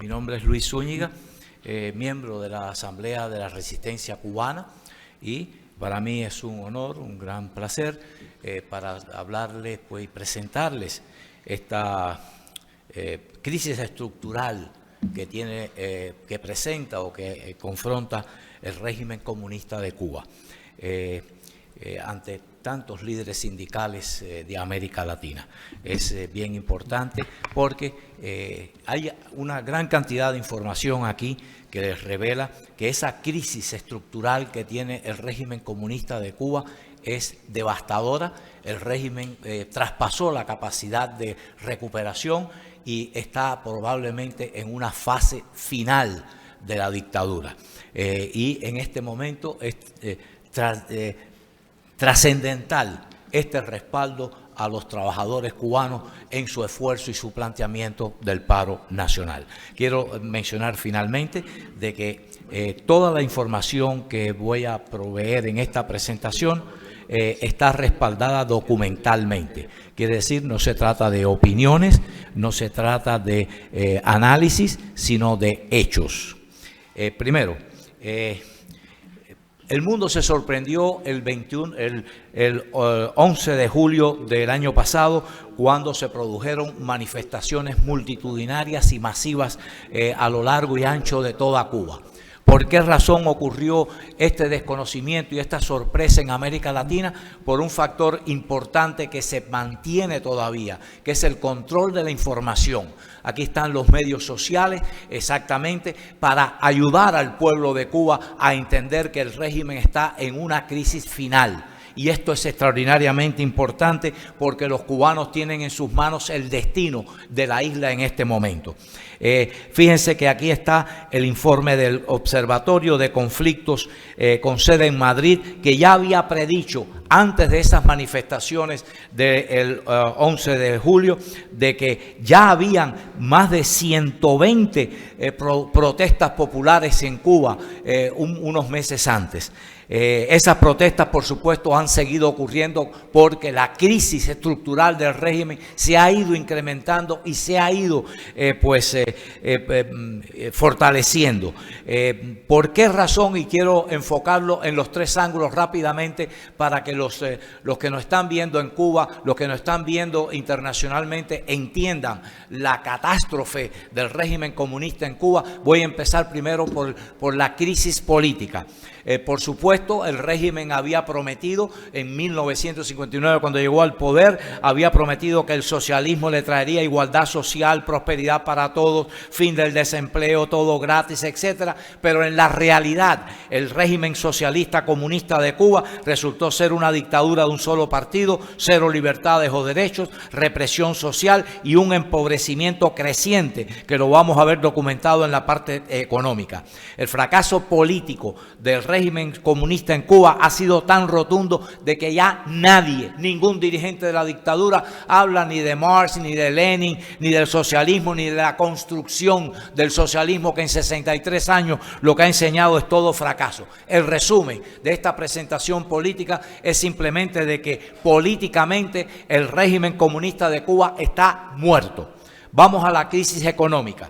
Mi nombre es Luis Zúñiga, miembro de la Asamblea de la Resistencia Cubana, y para mí es un honor, un gran placer para hablarles y presentarles esta crisis estructural que presenta o que confronta el régimen comunista de Cuba ante tantos líderes sindicales de América Latina. Es bien importante porque hay una gran cantidad de información aquí que les revela que esa crisis estructural que tiene el régimen comunista de Cuba es devastadora. El régimen traspasó la capacidad de recuperación y está probablemente en una fase final de la dictadura. Y en este momento es trascendental este respaldo a los trabajadores cubanos en su esfuerzo y su planteamiento del paro nacional. Quiero mencionar finalmente de que toda la información que voy a proveer en esta presentación está respaldada documentalmente. Quiere decir, no se trata de opiniones, no se trata de análisis, sino de hechos. Primero, el mundo se sorprendió el 11 de julio del año pasado cuando se produjeron manifestaciones multitudinarias y masivas a lo largo y ancho de toda Cuba. ¿Por qué razón ocurrió este desconocimiento y esta sorpresa en América Latina? Por un factor importante que se mantiene todavía, que es el control de la información. Aquí están los medios sociales exactamente para ayudar al pueblo de Cuba a entender que el régimen está en una crisis final. Y esto es extraordinariamente importante porque los cubanos tienen en sus manos el destino de la isla en este momento. Fíjense que aquí está el informe del Observatorio de Conflictos con sede en Madrid, que ya había predicho antes de esas manifestaciones del 11 de julio de que ya habían más de 120 protestas populares en Cuba unos meses antes. Esas protestas, por supuesto, han seguido ocurriendo porque la crisis estructural del régimen se ha ido incrementando y se ha ido fortaleciendo. ¿Por qué razón? Y quiero enfocarlo en los tres ángulos rápidamente para que los que nos están viendo en Cuba, los que nos están viendo internacionalmente, entiendan la catástrofe del régimen comunista en Cuba. Voy a empezar primero por la crisis política. Por supuesto, el régimen había prometido en 1959, cuando llegó al poder, había prometido que el socialismo le traería igualdad social, prosperidad para todos, fin del desempleo, todo gratis, etcétera. Pero en la realidad, el régimen socialista comunista de Cuba resultó ser una dictadura de un solo partido, cero libertades o derechos, represión social y un empobrecimiento creciente, que lo vamos a ver documentado en la parte económica. El fracaso político del régimen comunista en Cuba ha sido tan rotundo de que ya nadie, ningún dirigente de la dictadura habla ni de Marx, ni de Lenin, ni del socialismo, ni de la construcción del socialismo, que en 63 años lo que ha enseñado es todo fracaso. El resumen de esta presentación política es simplemente de que políticamente el régimen comunista de Cuba está muerto. Vamos a la crisis económica.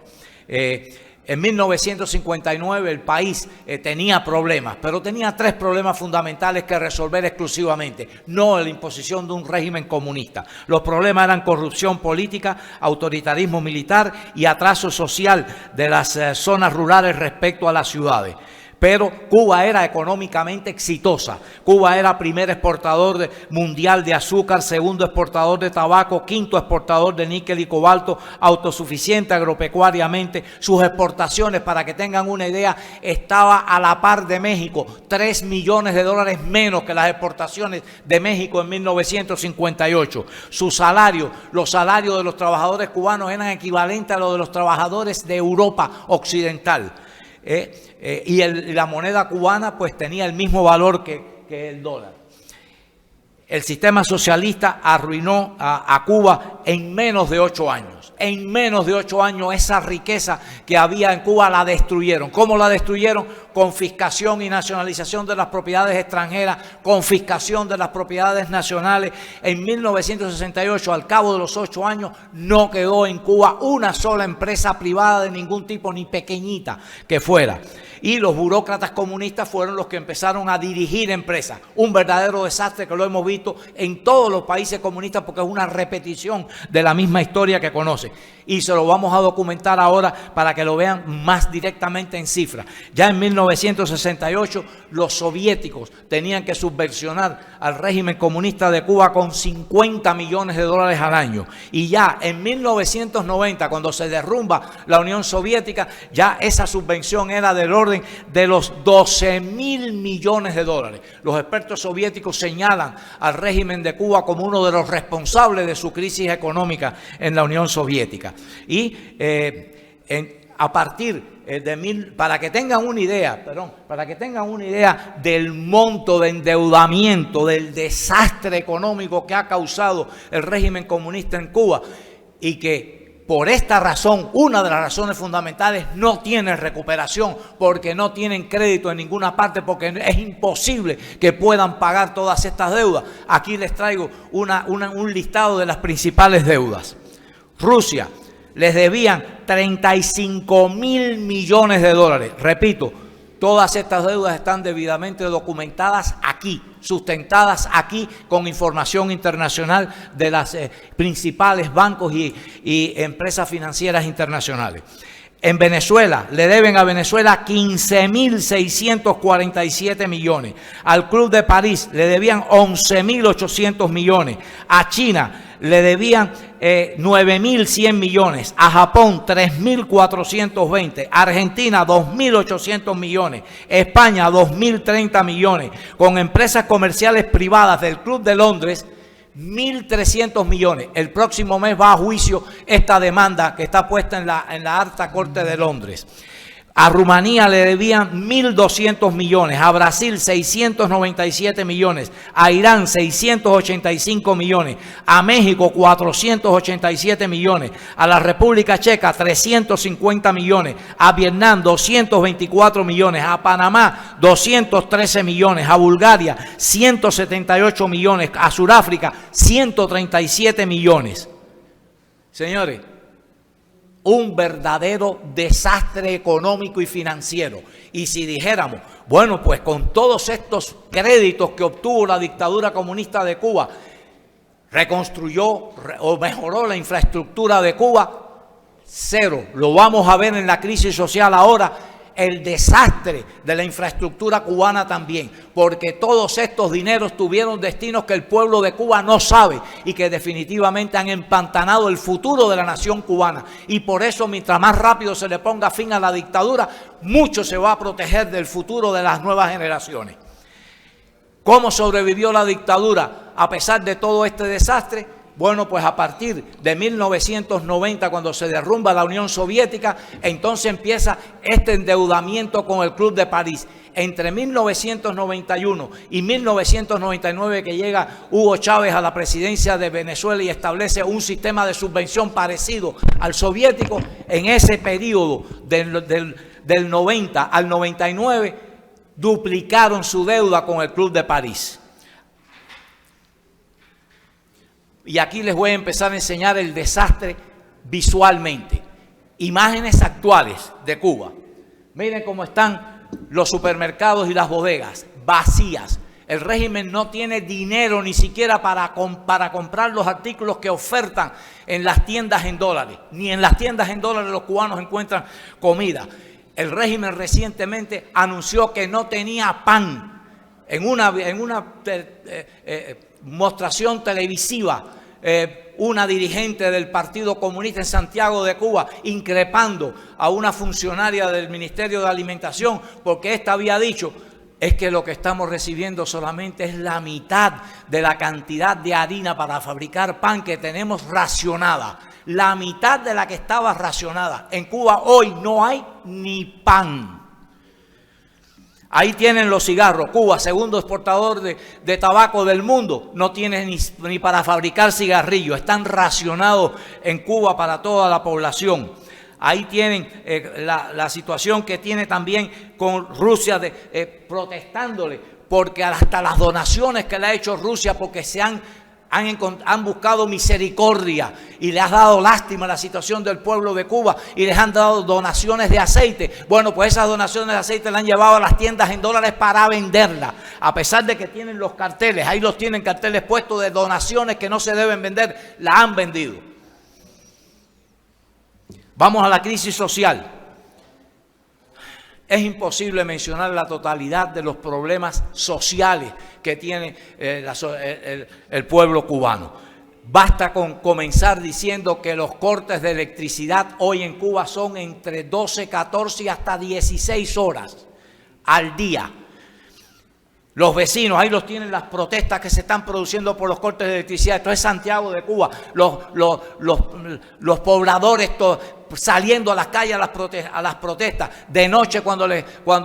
En 1959 el país tenía problemas, pero tenía tres problemas fundamentales que resolver exclusivamente, no la imposición de un régimen comunista. Los problemas eran corrupción política, autoritarismo militar y atraso social de las zonas rurales respecto a las ciudades. Pero Cuba era económicamente exitosa. Cuba era primer exportador mundial de azúcar, segundo exportador de tabaco, quinto exportador de níquel y cobalto, autosuficiente agropecuariamente. Sus exportaciones, para que tengan una idea, estaba a la par de México, 3 millones de dólares menos que las exportaciones de México en 1958. Su salario, los salarios de los trabajadores cubanos eran equivalentes a los de los trabajadores de Europa Occidental. Y la moneda cubana pues tenía el mismo valor que el dólar. El sistema socialista arruinó a Cuba en menos de 8 años. En menos de 8 años esa riqueza que había en Cuba la destruyeron. ¿Cómo la destruyeron? Confiscación y nacionalización de las propiedades extranjeras, confiscación de las propiedades nacionales. En 1968, al cabo de los 8 años, no quedó en Cuba una sola empresa privada de ningún tipo, ni pequeñita que fuera. Y los burócratas comunistas fueron los que empezaron a dirigir empresas. Un verdadero desastre que lo hemos visto en todos los países comunistas porque es una repetición de la misma historia que conocen. Y se lo vamos a documentar ahora para que lo vean más directamente en cifras. Ya en 1968 los soviéticos tenían que subvencionar al régimen comunista de Cuba con 50 millones de dólares al año. Y ya en 1990, cuando se derrumba la Unión Soviética, ya esa subvención era del orden de los 12.000 millones de dólares. Los expertos soviéticos señalan al régimen de Cuba como uno de los responsables de su crisis económica en la Unión Soviética. Y a partir para que tengan una idea, del monto de endeudamiento, del desastre económico que ha causado el régimen comunista en Cuba y que por esta razón, una de las razones fundamentales, no tienen recuperación porque no tienen crédito en ninguna parte, porque es imposible que puedan pagar todas estas deudas. Aquí les traigo un listado de las principales deudas. Rusia les debían 35.000 millones de dólares. Repito, todas estas deudas están debidamente documentadas aquí, sustentadas aquí con información internacional de las principales bancos y empresas financieras internacionales. En Venezuela, le deben a Venezuela 15.647 millones. Al Club de París le debían 11.800 millones. A China le debían 9.100 millones. A Japón 3.420. Argentina 2.800 millones. España 2.030 millones. Con empresas comerciales privadas del Club de Londres 1.300 millones. El próximo mes va a juicio esta demanda que está puesta en la Alta Corte de Londres. A Rumanía le debían 1.200 millones, a Brasil 697 millones, a Irán 685 millones, a México 487 millones, a la República Checa 350 millones, a Vietnam 224 millones, a Panamá 213 millones, a Bulgaria 178 millones, a Sudáfrica 137 millones. Señores, un verdadero desastre económico y financiero. Y si dijéramos, bueno, pues con todos estos créditos que obtuvo la dictadura comunista de Cuba, reconstruyó o mejoró la infraestructura de Cuba, cero. Lo vamos a ver en la crisis social ahora, el desastre de la infraestructura cubana también, porque todos estos dineros tuvieron destinos que el pueblo de Cuba no sabe y que definitivamente han empantanado el futuro de la nación cubana. Y por eso, mientras más rápido se le ponga fin a la dictadura, mucho se va a proteger del futuro de las nuevas generaciones. ¿Cómo sobrevivió la dictadura a pesar de todo este desastre? Bueno, pues a partir de 1990, cuando se derrumba la Unión Soviética, entonces empieza este endeudamiento con el Club de París. Entre 1991 y 1999, que llega Hugo Chávez a la presidencia de Venezuela y establece un sistema de subvención parecido al soviético, en ese periodo del 90 al 99, duplicaron su deuda con el Club de París. Y aquí les voy a empezar a enseñar el desastre visualmente. Imágenes actuales de Cuba. Miren cómo están los supermercados y las bodegas, vacías. El régimen no tiene dinero ni siquiera para comprar los artículos que ofertan en las tiendas en dólares. Ni en las tiendas en dólares los cubanos encuentran comida. El régimen recientemente anunció que no tenía pan. En una mostración televisiva, una dirigente del Partido Comunista en Santiago de Cuba increpando a una funcionaria del Ministerio de Alimentación porque ésta había dicho: es que lo que estamos recibiendo solamente es la mitad de la cantidad de harina para fabricar pan que tenemos racionada. La mitad de la que estaba racionada. En Cuba hoy no hay ni pan. Ahí tienen los cigarros. Cuba, segundo exportador de tabaco del mundo, no tiene ni para fabricar cigarrillos. Están racionados en Cuba para toda la población. Ahí tienen la situación que tiene también con Rusia protestándole, porque hasta las donaciones que le ha hecho Rusia, porque han buscado misericordia y le ha dado lástima a la situación del pueblo de Cuba y les han dado donaciones de aceite. Bueno, pues esas donaciones de aceite las han llevado a las tiendas en dólares para venderlas, a pesar de que tienen los carteles, ahí los tienen carteles puestos de donaciones que no se deben vender, la han vendido. Vamos a la crisis social. Es imposible mencionar la totalidad de los problemas sociales que tiene el pueblo cubano. Basta con comenzar diciendo que los cortes de electricidad hoy en Cuba son entre 12, 14 y hasta 16 horas al día. Los vecinos, ahí los tienen las protestas que se están produciendo por los cortes de electricidad. Esto es Santiago de Cuba. Los pobladores saliendo a las calles a las protestas. De noche, cuando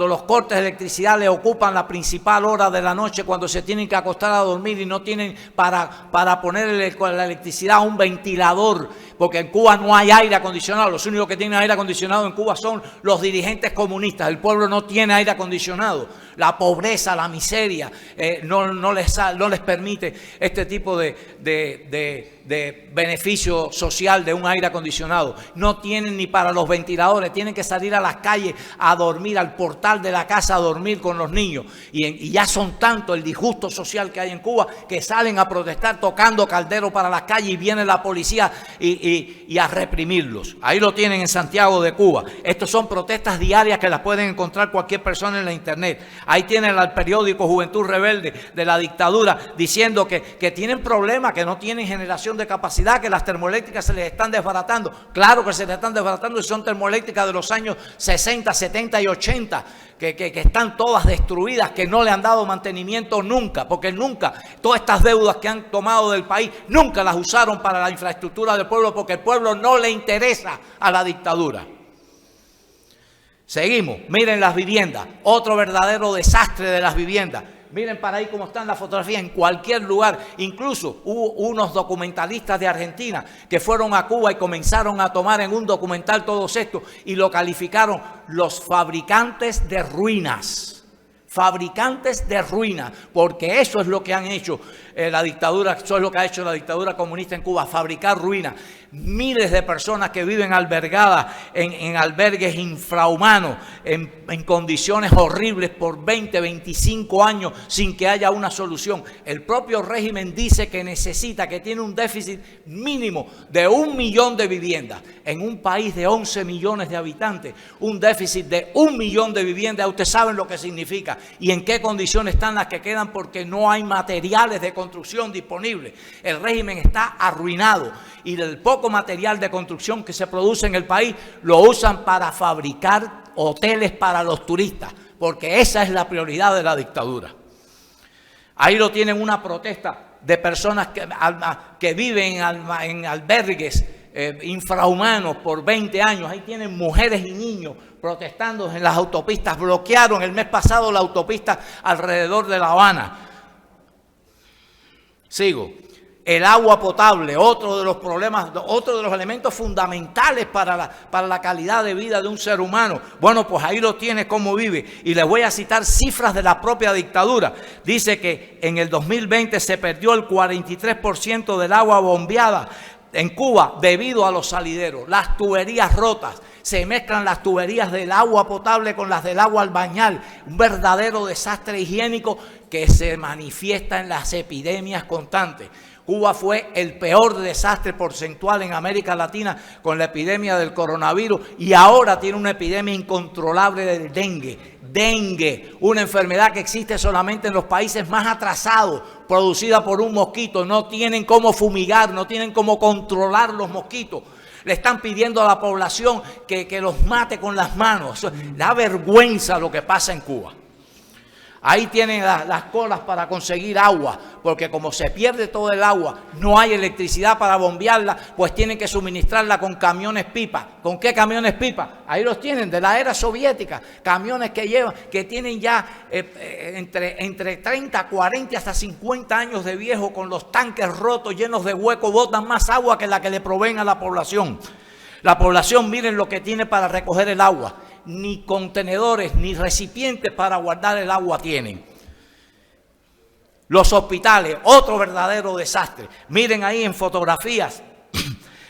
los cortes de electricidad le ocupan la principal hora de la noche, cuando se tienen que acostar a dormir y no tienen para ponerle con la electricidad un ventilador, porque en Cuba no hay aire acondicionado. Los únicos que tienen aire acondicionado en Cuba son los dirigentes comunistas. El pueblo no tiene aire acondicionado. La pobreza, la miseria no les permite este tipo de beneficio social de un aire acondicionado. No tienen ni para los ventiladores, tienen que salir a las calles a dormir, al portal de la casa a dormir con los niños. Y ya son tanto el disgusto social que hay en Cuba que salen a protestar tocando caldero para las calles y viene la policía y a reprimirlos. Ahí lo tienen en Santiago de Cuba. Estos son protestas diarias que las pueden encontrar cualquier persona en la internet. Ahí tienen al periódico Juventud Rebelde de la dictadura diciendo que tienen problemas, que no tienen generación de capacidad, que las termoeléctricas se les están desbaratando. Claro que se les están desbaratando y son termoeléctricas de los años 60, 70 y 80, que están todas destruidas, que no le han dado mantenimiento nunca, porque nunca, todas estas deudas que han tomado del país, nunca las usaron para la infraestructura del pueblo, porque el pueblo no le interesa a la dictadura. Seguimos, miren las viviendas, otro verdadero desastre de las viviendas. Miren para ahí cómo están las fotografías en cualquier lugar. Incluso hubo unos documentalistas de Argentina que fueron a Cuba y comenzaron a tomar en un documental todos estos y lo calificaron los fabricantes de ruinas. Fabricantes de ruinas, porque eso es lo que han hecho la dictadura, eso es lo que ha hecho la dictadura comunista en Cuba, fabricar ruinas. Miles de personas que viven albergadas en albergues infrahumanos, en condiciones horribles por 20, 25 años sin que haya una solución. El propio régimen dice que que tiene un déficit mínimo de 1 millón de viviendas. En un país de 11 millones de habitantes, un déficit de 1 millón de viviendas, ustedes saben lo que significa y en qué condiciones están las que quedan, porque no hay materiales de construcción disponibles. El régimen está arruinado y del poco material de construcción que se produce en el país lo usan para fabricar hoteles para los turistas, porque esa es la prioridad de la dictadura. Ahí lo tienen, una protesta de personas que viven en albergues infrahumanos por 20 años. Ahí tienen mujeres y niños protestando en las autopistas. Bloquearon el mes pasado la autopista alrededor de La Habana. Sigo. El agua potable, otro de los problemas, otro de los elementos fundamentales para la calidad de vida de un ser humano. Bueno, pues ahí lo tiene cómo vive. Y les voy a citar cifras de la propia dictadura. Dice que en el 2020 se perdió el 43% del agua bombeada en Cuba debido a los salideros, las tuberías rotas. Se mezclan las tuberías del agua potable con las del agua albañal. Un verdadero desastre higiénico que se manifiesta en las epidemias constantes. Cuba fue el peor desastre porcentual en América Latina con la epidemia del coronavirus y ahora tiene una epidemia incontrolable del dengue. Dengue, una enfermedad que existe solamente en los países más atrasados, producida por un mosquito. No tienen cómo fumigar, no tienen cómo controlar los mosquitos. Le están pidiendo a la población que los mate con las manos. Da vergüenza lo que pasa en Cuba. Ahí tienen las colas para conseguir agua, porque como se pierde todo el agua, no hay electricidad para bombearla, pues tienen que suministrarla con camiones pipa. ¿Con qué camiones pipa? Ahí los tienen, de la era soviética, camiones que tienen ya entre 30, 40 hasta 50 años de viejo, con los tanques rotos, llenos de huecos, botan más agua que la que le proveen a la población. La población, miren lo que tiene para recoger el agua. Ni contenedores ni recipientes para guardar el agua tienen. Los hospitales, otro verdadero desastre. Miren ahí en fotografías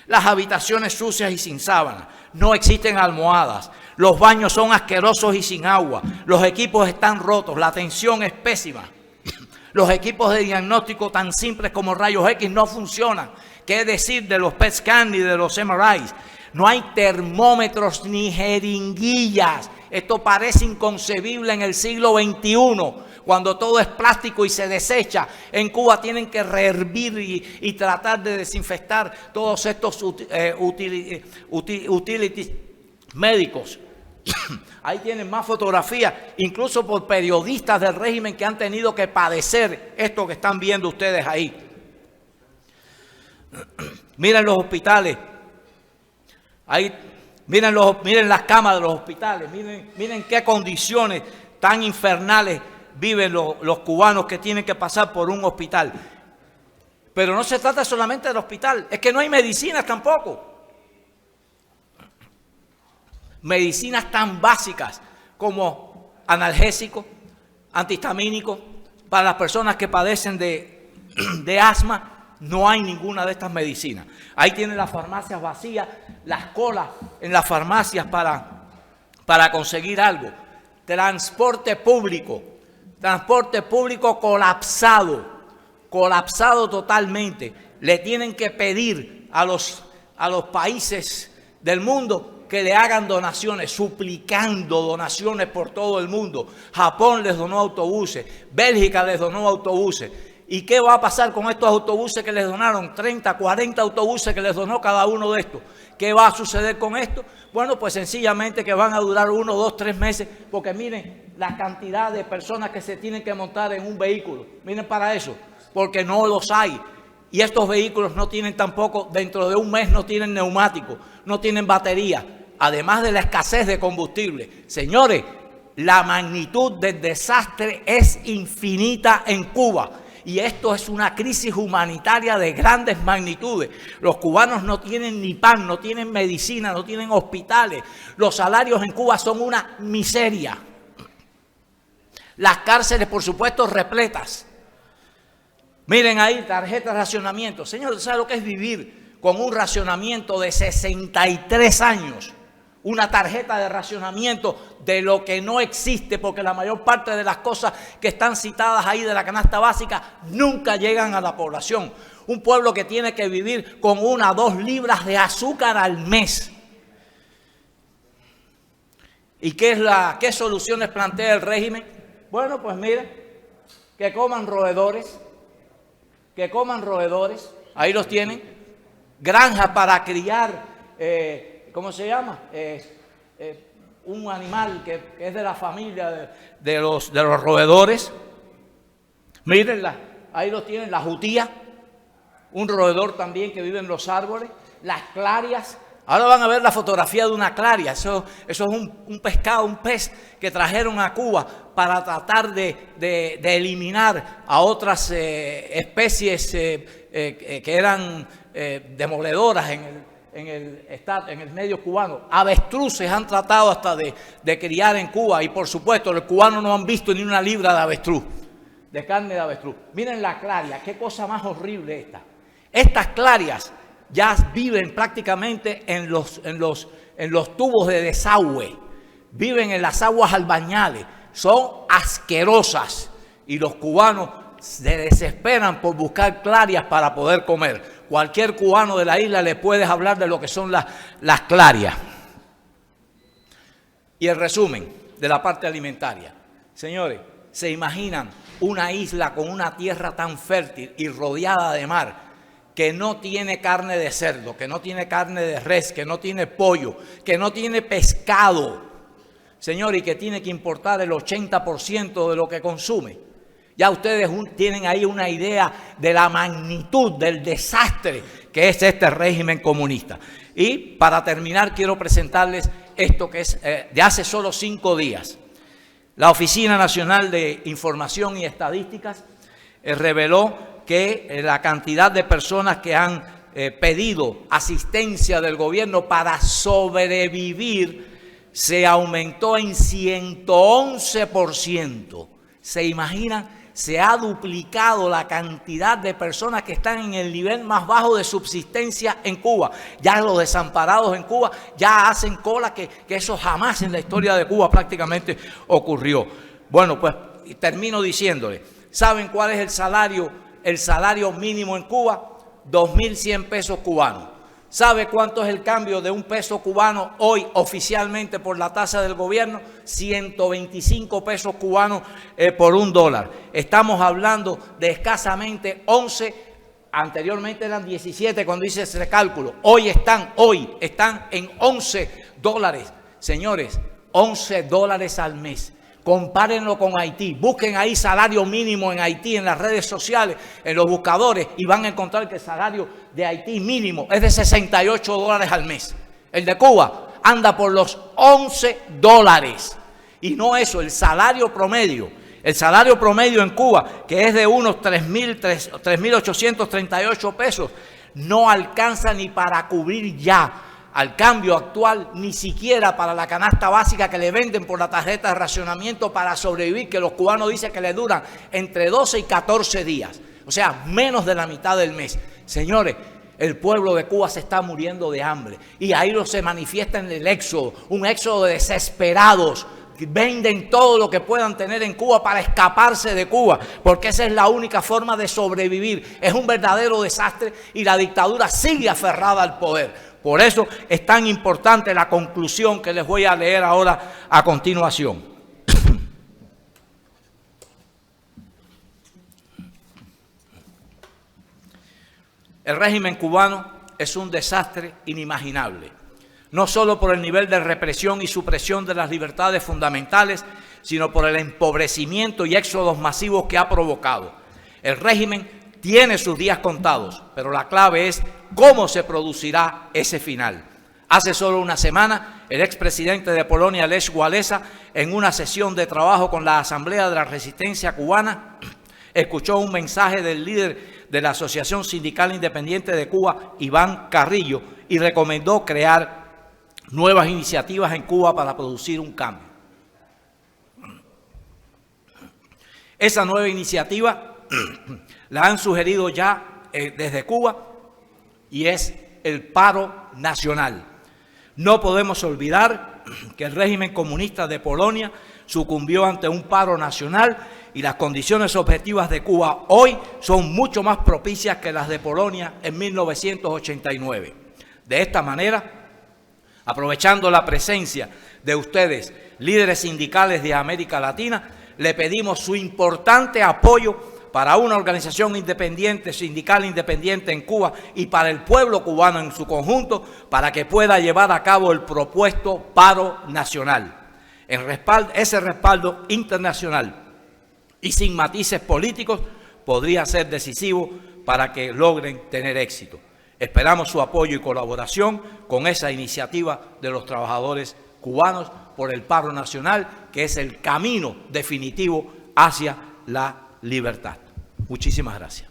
las habitaciones sucias y sin sábana. No existen almohadas. Los baños son asquerosos y sin agua. Los equipos están rotos. La atención es pésima. Los equipos de diagnóstico tan simples como rayos X no funcionan. ¿Qué decir de los PET scan ni de los MRIs? No hay termómetros ni jeringuillas. Esto parece inconcebible en el siglo XXI, cuando todo es plástico y se desecha. En Cuba tienen que rehervir y tratar de desinfectar todos estos utilities médicos. Ahí tienen más fotografías, incluso por periodistas del régimen que han tenido que padecer esto que están viendo ustedes ahí. Miren los hospitales. Ahí, miren las camas de los hospitales, miren qué condiciones tan infernales viven los cubanos que tienen que pasar por un hospital. Pero no se trata solamente del hospital, es que no hay medicinas tampoco. Medicinas tan básicas como analgésicos, antihistamínicos, para las personas que padecen de asma. No hay ninguna de estas medicinas. Ahí tienen las farmacias vacías, las colas en las farmacias para conseguir algo. Transporte público colapsado totalmente. Le tienen que pedir a los países del mundo que le hagan donaciones, suplicando donaciones por todo el mundo. Japón les donó autobuses, Bélgica les donó autobuses. ¿Y qué va a pasar con estos autobuses que les donaron? 30, 40 autobuses que les donó cada uno de estos. ¿Qué va a suceder con esto? Bueno, pues sencillamente que van a durar 1, 2, 3 meses, porque miren la cantidad de personas que se tienen que montar en un vehículo. Miren para eso, porque no los hay. Y estos vehículos no tienen tampoco, dentro de un mes no tienen neumáticos, no tienen batería, además de la escasez de combustible. Señores, la magnitud del desastre es infinita en Cuba. Y esto es una crisis humanitaria de grandes magnitudes. Los cubanos no tienen ni pan, no tienen medicina, no tienen hospitales. Los salarios en Cuba son una miseria. Las cárceles, por supuesto, repletas. Miren ahí, tarjeta de racionamiento. Señores, ¿sabe lo que es vivir con un racionamiento de 63 años? Una tarjeta de racionamiento de lo que no existe, porque la mayor parte de las cosas que están citadas ahí de la canasta básica nunca llegan a la población. Un pueblo que tiene que vivir con 1 o 2 libras de azúcar al mes. ¿Y qué soluciones plantea el régimen? Bueno, pues miren, que coman roedores, ahí los tienen, granjas para criar, ¿cómo se llama? Un animal que es de la familia de los roedores. Mírenla, ahí los tienen, la jutía, un roedor también que vive en los árboles, las clarias. Ahora van a ver la fotografía de una claria. Eso es un pescado, un pez que trajeron a Cuba para tratar de eliminar a otras especies que eran demoledoras en el medio cubano. Avestruces han tratado hasta de criar en Cuba, y por supuesto los cubanos no han visto ni una libra de avestruz, de carne de avestruz. Miren la claria, qué cosa más horrible esta. Estas clarias ya viven prácticamente en los tubos de desagüe, viven en las aguas albañales, son asquerosas, y los cubanos se desesperan por buscar clarias para poder comer. Cualquier cubano de la isla le puedes hablar de lo que son las clarias. Y el resumen de la parte alimentaria. Señores, ¿se imaginan una isla con una tierra tan fértil y rodeada de mar, que no tiene carne de cerdo, que no tiene carne de res, que no tiene pollo, que no tiene pescado? señor, y que tiene que importar el 80% de lo que consume. Ya ustedes tienen ahí una idea de la magnitud del desastre que es este régimen comunista. Y para terminar, quiero presentarles esto que es de hace solo 5 días. La Oficina Nacional de Información y Estadísticas reveló que la cantidad de personas que han pedido asistencia del gobierno para sobrevivir se aumentó en 111%. ¿Se imaginan? Se ha duplicado la cantidad de personas que están en el nivel más bajo de subsistencia en Cuba. Ya los desamparados en Cuba ya hacen cola, que eso jamás en la historia de Cuba prácticamente ocurrió. Bueno, pues termino diciéndole, ¿saben cuál es el salario mínimo en Cuba? 2.100 pesos cubanos. ¿Sabe cuánto es el cambio de un peso cubano hoy oficialmente por la tasa del gobierno? 125 pesos cubanos por $1. Estamos hablando de escasamente 11, anteriormente eran 17 cuando hice ese cálculo. Hoy están en $11. Señores, $11 al mes. Compárenlo con Haití, busquen ahí salario mínimo en Haití en las redes sociales, en los buscadores, y van a encontrar que el salario de Haití mínimo es de $68 al mes. El de Cuba anda por los $11. Y no eso, el salario promedio en Cuba, que es de unos 3.838 pesos, no alcanza ni para cubrir ya al cambio actual, ni siquiera para la canasta básica que le venden por la tarjeta de racionamiento para sobrevivir, que los cubanos dicen que le duran entre 12 y 14 días, o sea, menos de la mitad del mes. Señores, el pueblo de Cuba se está muriendo de hambre y ahí se manifiesta en el éxodo, un éxodo de desesperados. Venden todo lo que puedan tener en Cuba para escaparse de Cuba, porque esa es la única forma de sobrevivir. Es un verdadero desastre y la dictadura sigue aferrada al poder. Por eso es tan importante la conclusión que les voy a leer ahora a continuación. El régimen cubano es un desastre inimaginable, no solo por el nivel de represión y supresión de las libertades fundamentales, sino por el empobrecimiento y éxodos masivos que ha provocado. El régimen tiene sus días contados, pero la clave es cómo se producirá ese final. Hace solo una semana, el expresidente de Polonia, Lech Wałęsa, en una sesión de trabajo con la Asamblea de la Resistencia Cubana, escuchó un mensaje del líder de la Asociación Sindical Independiente de Cuba, Iván Carrillo, y recomendó crear nuevas iniciativas en Cuba para producir un cambio. Esa nueva iniciativa la han sugerido ya desde Cuba y es el paro nacional. No podemos olvidar que el régimen comunista de Polonia sucumbió ante un paro nacional y las condiciones objetivas de Cuba hoy son mucho más propicias que las de Polonia en 1989. De esta manera, aprovechando la presencia de ustedes, líderes sindicales de América Latina, le pedimos su importante apoyo para una organización independiente, sindical independiente en Cuba y para el pueblo cubano en su conjunto, para que pueda llevar a cabo el propuesto paro nacional. Ese respaldo internacional y sin matices políticos podría ser decisivo para que logren tener éxito. Esperamos su apoyo y colaboración con esa iniciativa de los trabajadores cubanos por el paro nacional, que es el camino definitivo hacia la libertad. Muchísimas gracias.